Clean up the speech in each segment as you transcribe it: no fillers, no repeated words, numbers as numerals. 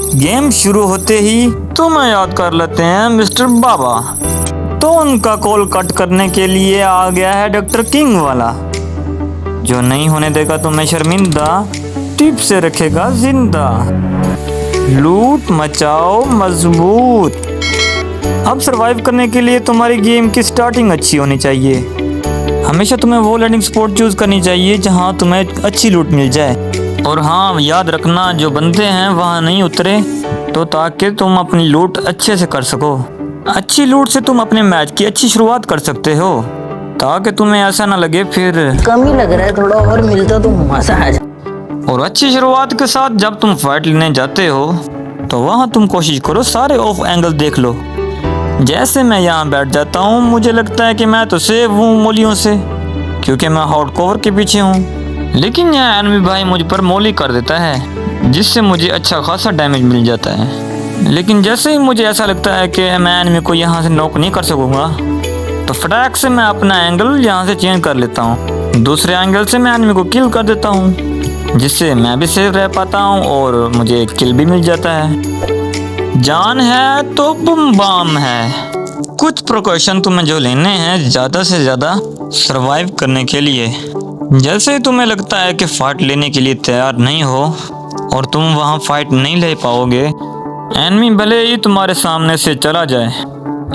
Game शुरू होते ही तुम्हें याद कर लेते हैं मिस्टर बाबा। तो उनका कॉल कट करने के लिए आ गया है डॉक्टर किंग वाला, जो नहीं होने देगा तुम्हें शर्मिंदा, टिप से रखेगा जिंदा। लूट मचाओ मजबूत। अब सरवाइव करने के लिए तुम्हारी गेम की स्टार्टिंग अच्छी होनी चाहिए। हमेशा तुम्हें वो लैंडिंग स्पॉट चूज करनी चाहिए जहां तुम्हें अच्छी लूट मिल जाए। और हाँ, याद रखना जो बंदे हैं वहां नहीं उतरे, तो ताकि तुम अपनी लूट अच्छे से कर सको। अच्छी लूट से तुम अपने मैच की अच्छी शुरुआत कर सकते हो, ताकि तुम्हें ऐसा ना लगे फिर कम ही लग रहा है, थोड़ा और मिलता तो मजा आ जाए। और अच्छी शुरुआत के साथ जब तुम फाइट लेने जाते हो तो वहां तुम कोशिश करो सारे ऑफ एंगल देख लो। जैसे मैं यहाँ बैठ जाता हूँ, मुझे लगता है कि मैं तो सेव हूँ मोलियों से, क्योंकि मैं हॉट कवर के पीछे हूँ। लेकिन यहाँ एनिमी भाई मुझ पर मोली कर देता है, जिससे मुझे अच्छा खासा डैमेज मिल जाता है। लेकिन जैसे ही मुझे ऐसा लगता है कि मैं एनिमी को यहाँ से नॉक नहीं कर सकूँगा, तो फटाक से मैं अपना एंगल यहाँ से चेंज कर लेता हूँ। दूसरे एंगल से मैं एनिमी को किल कर देता हूँ, जिससे मैं भी सेफ रह पाता हूँ और मुझे किल भी मिल जाता है। जान है तो बम बाम है। कुछ प्रिकॉशन तुम्हें जो लेने हैं ज़्यादा से ज़्यादा सरवाइव करने के लिए। जैसे ही तुम्हें लगता है कि फाइट लेने के लिए तैयार नहीं हो और तुम वहाँ फाइट नहीं ले पाओगे, एनिमी भले ही तुम्हारे सामने से चला जाए,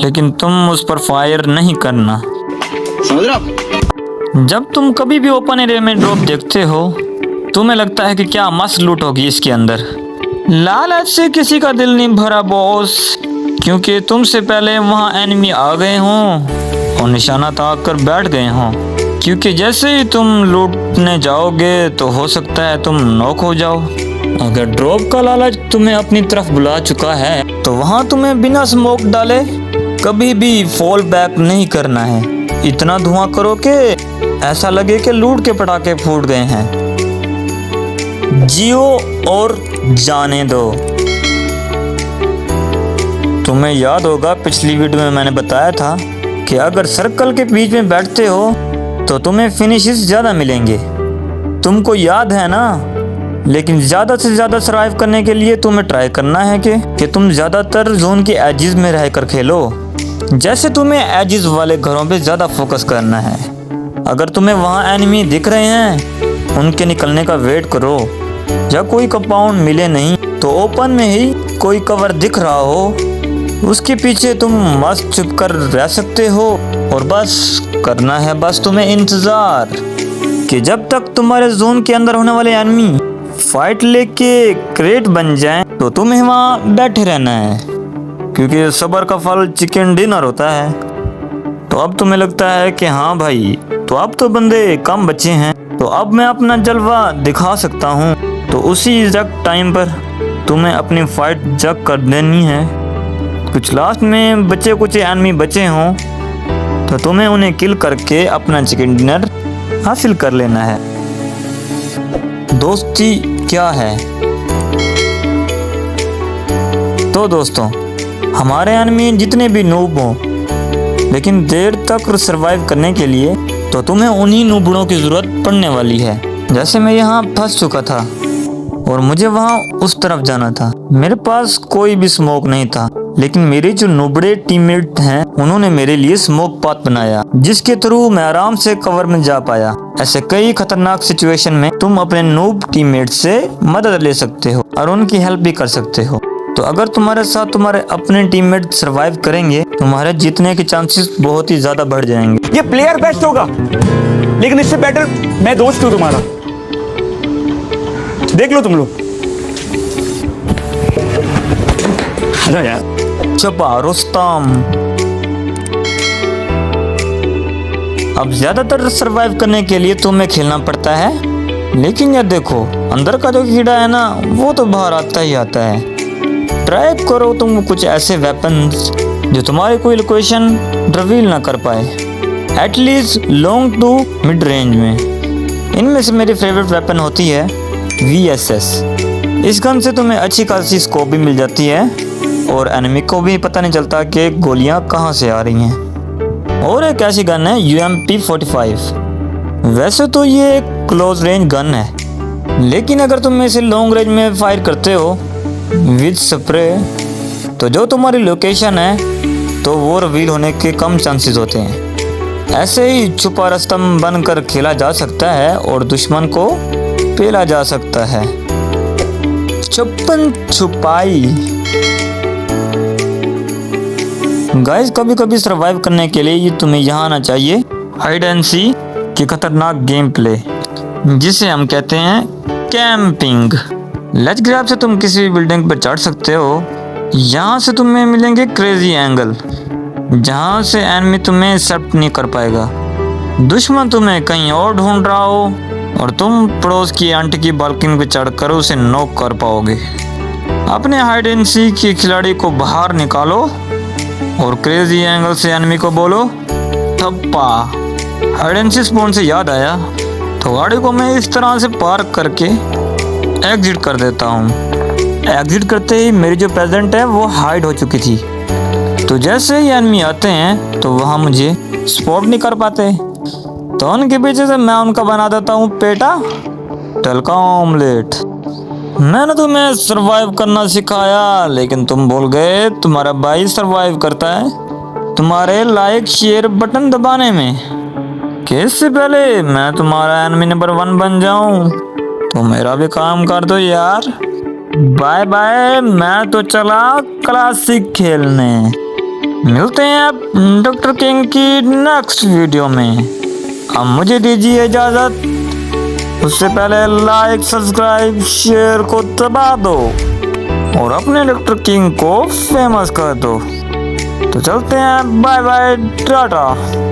लेकिन तुम उस पर फायर नहीं करना। समझ रहे हो? जब तुम कभी भी ओपन एरिया में ड्रॉप देखते हो, तुम्हें लगता है कि क्या मस्त लूट होगी इसके अंदर। लालच से किसी का दिल नहीं भरा बॉस, क्योंकि तुमसे पहले वहाँ एनिमी आ गए हों और निशाना ताक कर बैठ गए हों। क्योंकि जैसे ही तुम लूटने जाओगे तो हो सकता है तुम नॉक हो जाओ। अगर ड्रॉप का लालच तुम्हें अपनी तरफ बुला चुका है, तो वहाँ तुम्हें बिना स्मोक डाले कभी भी फॉल बैक नहीं करना है। इतना धुआं करो कि ऐसा लगे कि लूट के पटाखे फूट गए हैं। जियो और जाने दो। तुम्हें याद होगा पिछली वीडियो में मैंने बताया था कि अगर सर्कल के बीच में बैठते हो तो तुम्हें फिनिशेस ज़्यादा मिलेंगे। तुमको याद है ना? लेकिन ज़्यादा से ज़्यादा सर्वाइव करने के लिए तुम्हें ट्राई करना है कि तुम ज़्यादातर जोन के एजिस में रह कर खेलो। जैसे तुम्हें एजिस वाले घरों पे ज़्यादा फोकस करना है। अगर तुम्हें वहाँ एनिमी दिख रहे हैं, उनके निकलने का वेट करो। या कोई कंपाउंड मिले नहीं तो ओपन में ही कोई कवर दिख रहा हो, उसके पीछे तुम मस्त छुप कर रह सकते हो। और बस करना है बस तुम्हें इंतज़ार कि जब तक तुम्हारे जोन के अंदर होने वाले एनिमी फाइट लेके क्रेट बन जाएं, तो तुम्हें वहाँ बैठे रहना है, क्योंकि सब्र का फल चिकन डिनर होता है। तो अब तुम्हें लगता है कि हाँ भाई, तो अब तो बंदे कम बचे हैं, तो अब मैं अपना जलवा दिखा सकता हूँ। तो उसी एग्जैक्ट टाइम पर तुम्हें अपनी फाइट जग कर देनी है। कुछ लास्ट में बचे कुछ एनिमी बचे हों, तो तुम्हें उन्हें किल करके अपना चिकन डिनर हासिल कर लेना है। दोस्ती क्या है? तो दोस्तों, हमारे एनिमी जितने भी नूब हों, लेकिन देर तक सरवाइव करने के लिए तो तुम्हें उन्हीं नूबड़ों की ज़रूरत पड़ने वाली है। जैसे मैं यहाँ फंस चुका था और मुझे वहाँ उस तरफ जाना था। मेरे पास कोई भी स्मोक नहीं था, लेकिन मेरे जो नुबड़े टीममेट हैं उन्होंने मेरे लिए स्मोक पाथ बनाया, जिसके थ्रू मैं आराम से कवर में जा पाया। ऐसे कई खतरनाक सिचुएशन में तुम अपने नूब टीममेट से मदद ले सकते हो और उनकी हेल्प भी कर सकते हो। तो अगर तुम्हारे साथ तुम्हारे अपने टीममेट सरवाइव करेंगे, तुम्हारे जीतने के चांसेस बहुत ही ज्यादा बढ़ जाएंगे। ये प्लेयर बेस्ट होगा, लेकिन इससे बेटर मैं दोस्त हूं तुम्हारा। देख लो तुम लोग। अरे यार, छपा रुस्तम। अब ज्यादातर सरवाइव करने के लिए तुम्हें खेलना पड़ता है, लेकिन यार देखो, अंदर का जो कीड़ा है ना, वो तो बाहर आता ही आता है। ट्राई करो तुम कुछ ऐसे वेपन्स जो तुम्हारी कोई लोकेशन रिवील ना कर पाए, at least long to mid range में। इनमें से मेरी फेवरेट वेपन होती है VSS। इस गन से तुम्हें अच्छी खासी स्कोप भी मिल जाती है और एनिमी को भी पता नहीं चलता कि गोलियां कहां से आ रही हैं। और एक ऐसी गन है UMP45। वैसे तो ये एक क्लोज रेंज गन है, लेकिन अगर तुम इसे लॉन्ग रेंज में फायर करते हो विद स्प्रे, तो जो तुम्हारी लोकेशन है तो वो रिवील होने के कम चांसेस होते हैं। ऐसे ही छुपा रस्तम बनकर खेला जा सकता है और दुश्मन को पेला जा सकता है। छुपन छुपाई। गाइस, कभी कभी सरवाइव करने के लिए तुम्हें यहाँ आना चाहिए हाइड एंड सी की खतरनाक गेम प्ले, जिसे हम कहते हैं कैंपिंग। लेट्स ग्रैब से तुम किसी भी बिल्डिंग पर चढ़ सकते हो। यहाँ से तुम्हें मिलेंगे क्रेजी एंगल, जहाँ से एनिमी तुम्हें एक्सेप्ट नहीं कर पाएगा। दुश्मन तुम्हें कहीं और ढूंढ रहा हो और तुम पड़ोस की आंटी की बालकनी पर चढ़कर उसे नॉक कर पाओगे। अपने हाइड एंड सीक के खिलाड़ी को बाहर निकालो और क्रेजी एंगल से एनिमी को बोलो थप्पा। हाइड एंड सीक स्पॉन से याद आया, तो गाड़ी को मैं इस तरह से पार्क करके एग्जिट कर देता हूँ। एग्जिट करते ही मेरी जो प्रेजेंट है वो हाइड हो चुकी थी, तो जैसे ही एनिमी आते हैं तो वहाँ मुझे स्पॉट नहीं कर पाते, तो उनके पीछे से मैं उनका बना देता हूँ पेटा तलका ऑमलेट। मैंने तुम्हें सरवाइव करना सिखाया, लेकिन तुम बोल गए तुम्हारा भाई सरवाइव करता है तुम्हारे लाइक शेयर बटन दबाने में। कि इससे पहले मैं तुम्हारा एनिमी नंबर 1 बन जाऊं, तो मेरा भी काम कर दो यार। बाय बाय, मैं तो चला क्लासिक खेलने। मिलते हैं अब डॉक्टर किंग की नेक्स्ट वीडियो में। अब मुझे दीजिए इजाजत, उससे पहले लाइक सब्सक्राइब शेयर को दबा दो और अपने डॉक्टर किंग को फेमस कर दो। तो चलते हैं, बाय बाय टाटा।